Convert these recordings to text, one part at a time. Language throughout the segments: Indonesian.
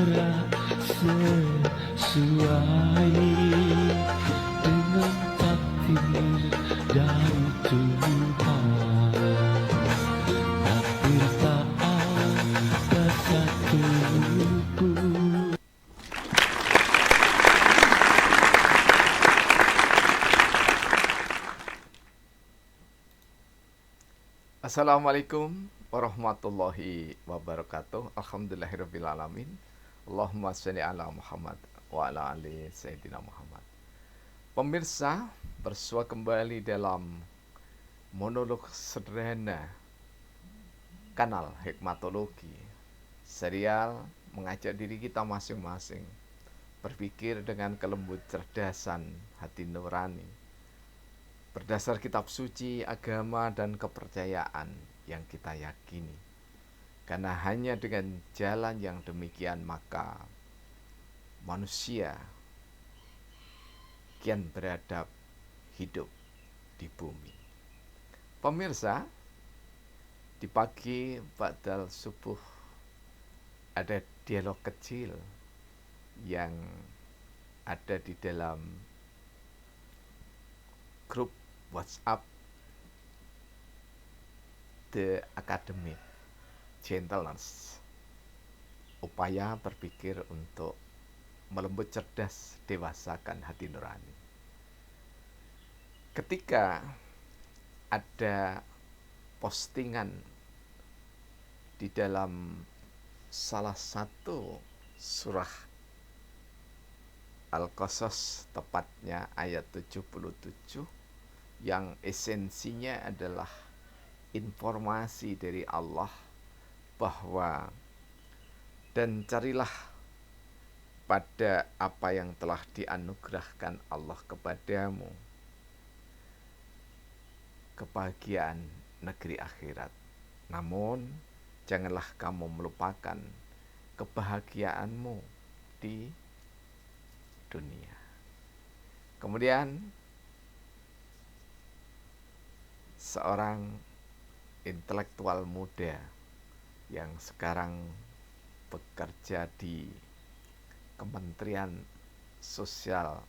bergerak sesuai dengan takdir dari Tuhan. Takdir tak ada satupun. Assalamualaikum warahmatullahi wabarakatuh. Alhamdulillahirrabbilalamin. Allahumma sholli ala Muhammad wa ala ali Sayyidina Muhammad. Pemirsa, bersua kembali dalam monolog sederhana kanal Hikmatologi, serial mengajak diri kita masing-masing berpikir dengan kelembut cerdasan hati nurani berdasar kitab suci, agama, dan kepercayaan yang kita yakini. Karena hanya dengan jalan yang demikian maka manusia kian beradab hidup di bumi. Pemirsa, di pagi ba'dal subuh ada dialog kecil yang ada di dalam grup WhatsApp The Academy Gentleness, upaya berpikir untuk melembut cerdas dewasakan hati nurani. Ketika ada postingan di dalam salah satu surah Al-Qasas, tepatnya ayat 77, yang esensinya adalah informasi dari Allah bahwa dan carilah pada apa yang telah dianugerahkan Allah kepadamu kebahagiaan negeri akhirat. Namun janganlah kamu melupakan kebahagiaanmu di dunia. Kemudian seorang intelektual muda yang sekarang bekerja di Kementerian Sosial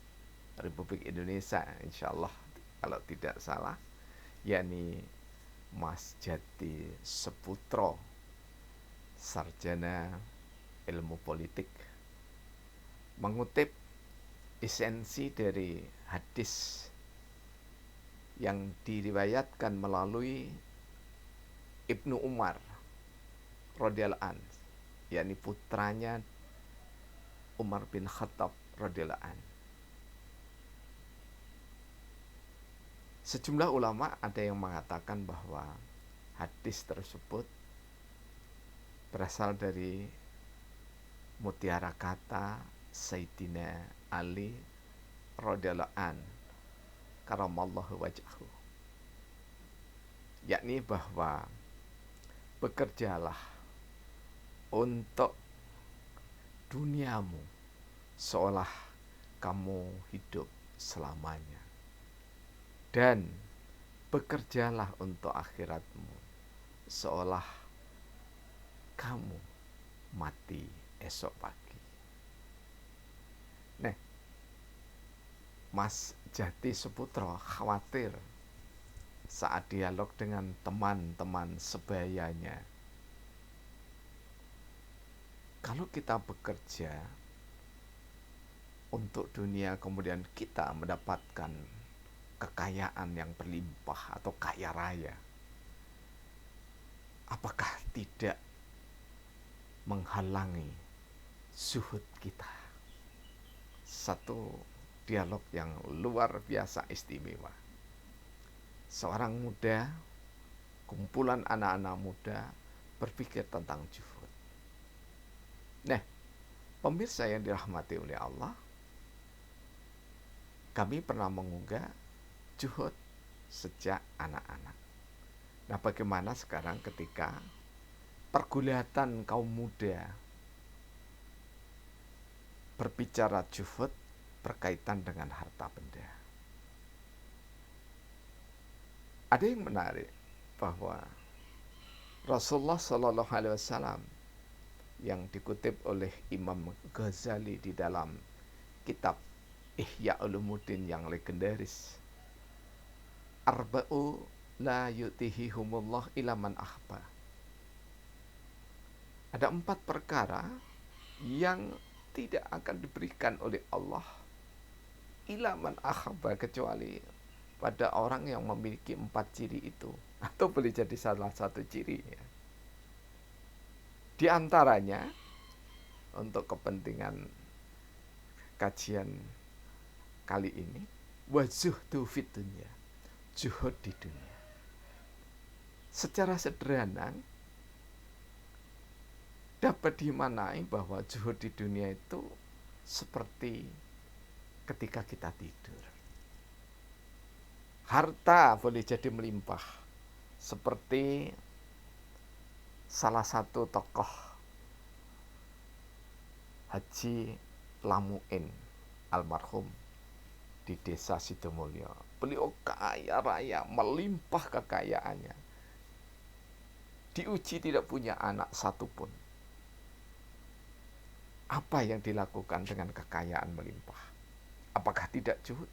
Republik Indonesia, insya Allah kalau tidak salah, yakni Mas Jati Seputro, sarjana ilmu politik, mengutip esensi dari hadis yang diriwayatkan melalui Ibnu Umar radhiyallahu an, yakni putranya Umar bin Khattab radhiyallahu an. Sejumlah ulama ada yang mengatakan bahwa hadis tersebut berasal dari mutiara kata Sayyidina Ali radhiyallahu an karamallahu wajhahu, yakni bahwa bekerjalah untuk duniamu seolah kamu hidup selamanya, dan bekerjalah untuk akhiratmu seolah kamu mati esok pagi. Nah, Mas Jati Seputro khawatir saat dialog dengan teman-teman sebayanya, kalau kita bekerja untuk dunia kemudian kita mendapatkan kekayaan yang berlimpah atau kaya raya, apakah tidak menghalangi zuhud kita? Satu dialog yang luar biasa istimewa. Seorang muda, kumpulan anak-anak muda berpikir tentang zuhud. Nah, pemirsa yang dirahmati oleh Allah, kami pernah mengunggah zuhud sejak anak-anak. Nah, bagaimana sekarang ketika pergulatan kaum muda berbicara zuhud berkaitan dengan harta benda? Ada yang menarik bahwa Rasulullah Shallallahu Alaihi Wasallam yang dikutip oleh Imam Ghazali di dalam kitab Ihya Ulumuddin yang legendaris. Arba'u la yutihihumullah ilaman ahba. Ada 4 perkara yang tidak akan diberikan oleh Allah ilaman ahba, kecuali pada orang yang memiliki 4 ciri itu, atau boleh jadi salah satu cirinya. Di antaranya, untuk kepentingan kajian kali ini, wazuhdu fid dunya, zuhud di dunia. Secara sederhana dapat dimaknai bahwa zuhud di dunia itu seperti ketika kita tidur. Harta boleh jadi melimpah, seperti salah satu tokoh Haji Lamuin almarhum di desa Sidomulyo. Beliau kaya raya, melimpah kekayaannya. Diuji tidak punya anak satupun. Apa yang dilakukan dengan kekayaan melimpah? Apakah tidak zuhud?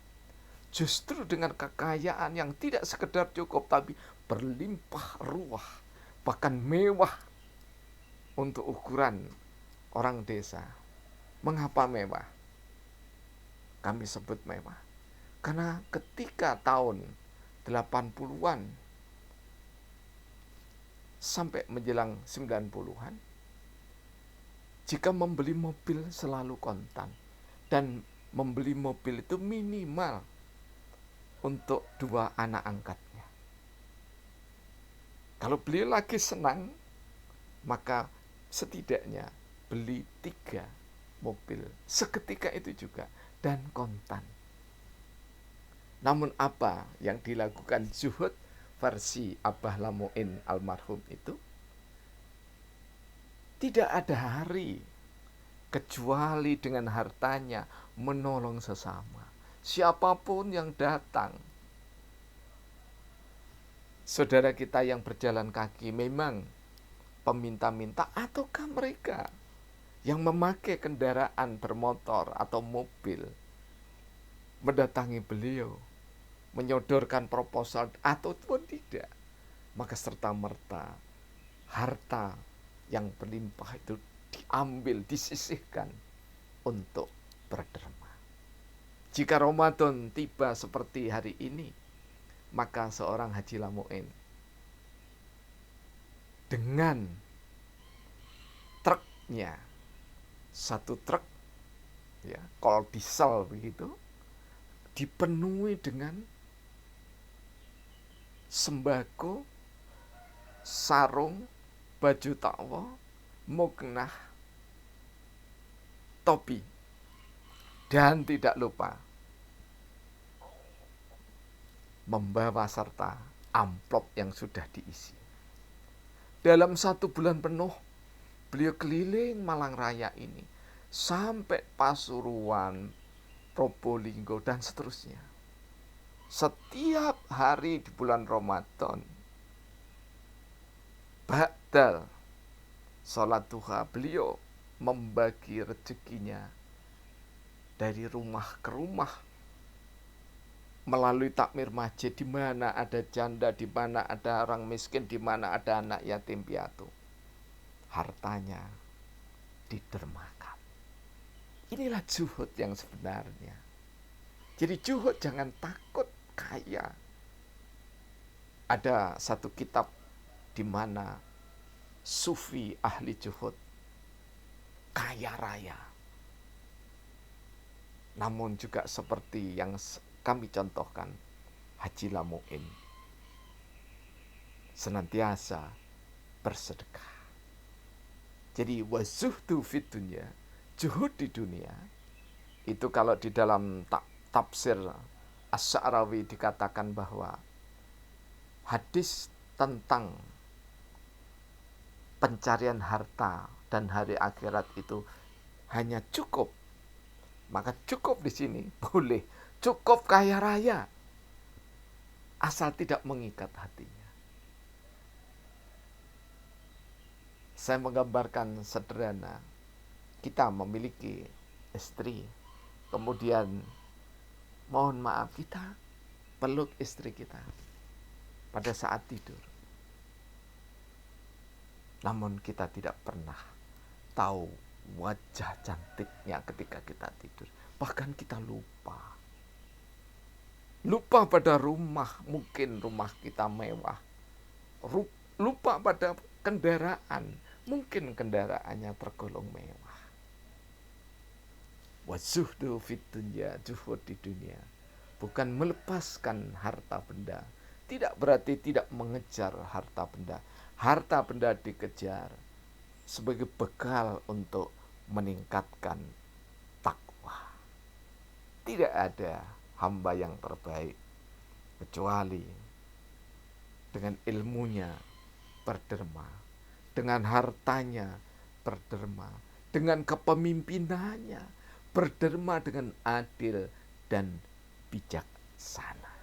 Justru dengan kekayaan yang tidak sekedar cukup, tapi berlimpah ruah, bahkan mewah untuk ukuran orang desa. Mengapa mewah? Kami sebut mewah karena ketika tahun 80-an sampai menjelang 90-an, jika membeli mobil selalu kontan, dan membeli mobil itu minimal untuk 2 anak angkatnya. Kalau beliau lagi senang, maka setidaknya beli 3 mobil seketika itu juga, dan kontan. Namun apa yang dilakukan zuhud versi Abah Lamuin almarhum itu? Tidak ada hari kecuali dengan hartanya menolong sesama, siapapun yang datang. Saudara kita yang berjalan kaki memang peminta-minta, ataukah mereka yang memakai kendaraan bermotor atau mobil mendatangi beliau, menyodorkan proposal ataupun tidak, maka serta-merta harta yang berlimpah itu diambil, disisihkan untuk berderma. Jika Ramadan tiba seperti hari ini, maka seorang Haji Lamuin dengan truknya, 1 truk ya, kol diesel begitu, dipenuhi dengan sembako, sarung, baju takwa, muknah, topi, dan tidak lupa membawa serta amplop yang sudah diisi. Dalam 1 bulan penuh beliau keliling Malang Raya ini sampai Pasuruan, Probolinggo, dan seterusnya. Setiap hari di bulan Ramadan, ba'dal sholat duha, beliau membagi rezekinya dari rumah ke rumah melalui takmir masjid, di mana ada janda, di mana ada orang miskin, di mana ada anak yatim piatu. Hartanya didermakan. Inilah zuhud yang sebenarnya. Jadi zuhud jangan takut kaya. Ada satu kitab di mana sufi ahli zuhud kaya raya. Namun juga seperti yang kami contohkan, Haji Lamuin senantiasa bersedekah. Jadi wazuhdu fid dunya, zuhud di dunia, itu kalau di dalam tafsir As-Sa'rawi dikatakan bahwa hadis tentang pencarian harta dan hari akhirat itu hanya cukup. Maka cukup di sini boleh cukup kaya raya, asal tidak mengikat hatinya. Saya menggambarkan sederhana, kita memiliki istri, kemudian mohon maaf kita peluk istri kita pada saat tidur. Namun kita tidak pernah tahu wajah cantiknya ketika kita tidur. Bahkan kita lupa. Lupa pada rumah, mungkin rumah kita mewah. Lupa pada kendaraan, mungkin kendaraannya tergolong mewah. Wazuhdu fit dunya, zuhud di dunia. Bukan melepaskan harta benda. Tidak berarti tidak mengejar harta benda. Harta benda dikejar sebagai bekal untuk meningkatkan takwa. Tidak ada hamba yang terbaik kecuali dengan ilmunya berderma, dengan hartanya berderma, dengan kepemimpinannya berderma dengan adil dan bijaksana.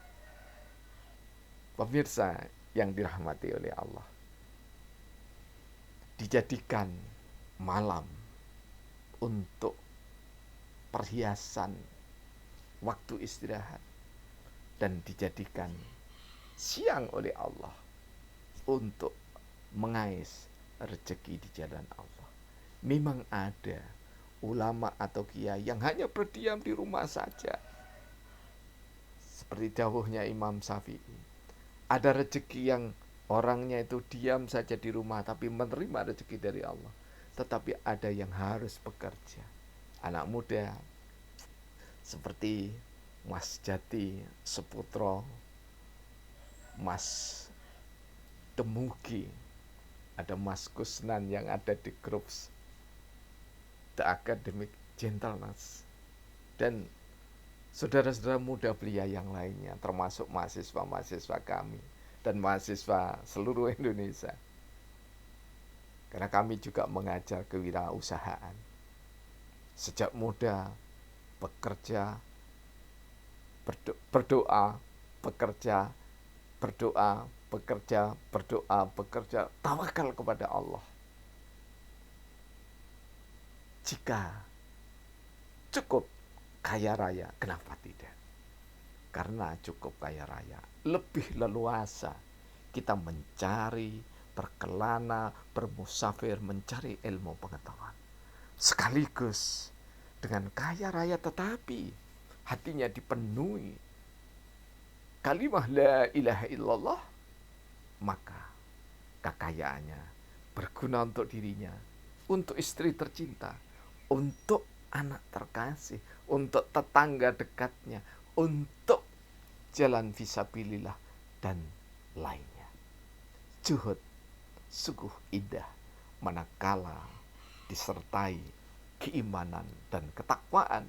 Pemirsa yang dirahmati oleh Allah, dijadikan malam untuk perhiasan waktu istirahat dan dijadikan siang oleh Allah untuk mengais rezeki di jalan Allah. Memang ada ulama atau kiai yang hanya berdiam di rumah saja. Seperti dawuhnya Imam Syafi'i, ada rezeki yang orangnya itu diam saja di rumah tapi menerima rezeki dari Allah. Tetapi ada yang harus bekerja. Anak muda seperti Mas Jati Seputro, Mas Demugi, ada Mas Kusnan yang ada di grup The Academic Gentleness, dan saudara-saudara muda belia yang lainnya, termasuk mahasiswa-mahasiswa kami dan mahasiswa seluruh Indonesia. Karena kami juga mengajar kewirausahaan. Sejak muda bekerja, berdoa, bekerja, berdoa, bekerja, berdoa, bekerja, tawakal kepada Allah. Jika cukup kaya raya, kenapa tidak? Karena cukup kaya raya, lebih leluasa kita mencari, berkelana, bermusafir, mencari ilmu pengetahuan. Sekaligus dengan kaya raya tetapi hatinya dipenuhi kalimah la ilaha illallah, maka kekayaannya berguna untuk dirinya, untuk istri tercinta, untuk anak terkasih, untuk tetangga dekatnya, untuk jalan fisabilillah dan lainnya. Zuhud sungguh indah manakala disertai keimanan dan ketakwaan,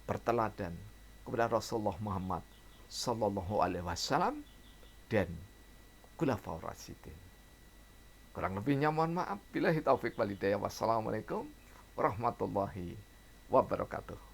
berteladan kepada Rasulullah Muhammad Sallallahu Alaihi Wasallam dan Khulafaur Rasyidin. Kurang lebihnya mohon maaf. Billahi taufik wal hidayah. Wassalamualaikum warahmatullahi wabarakatuh.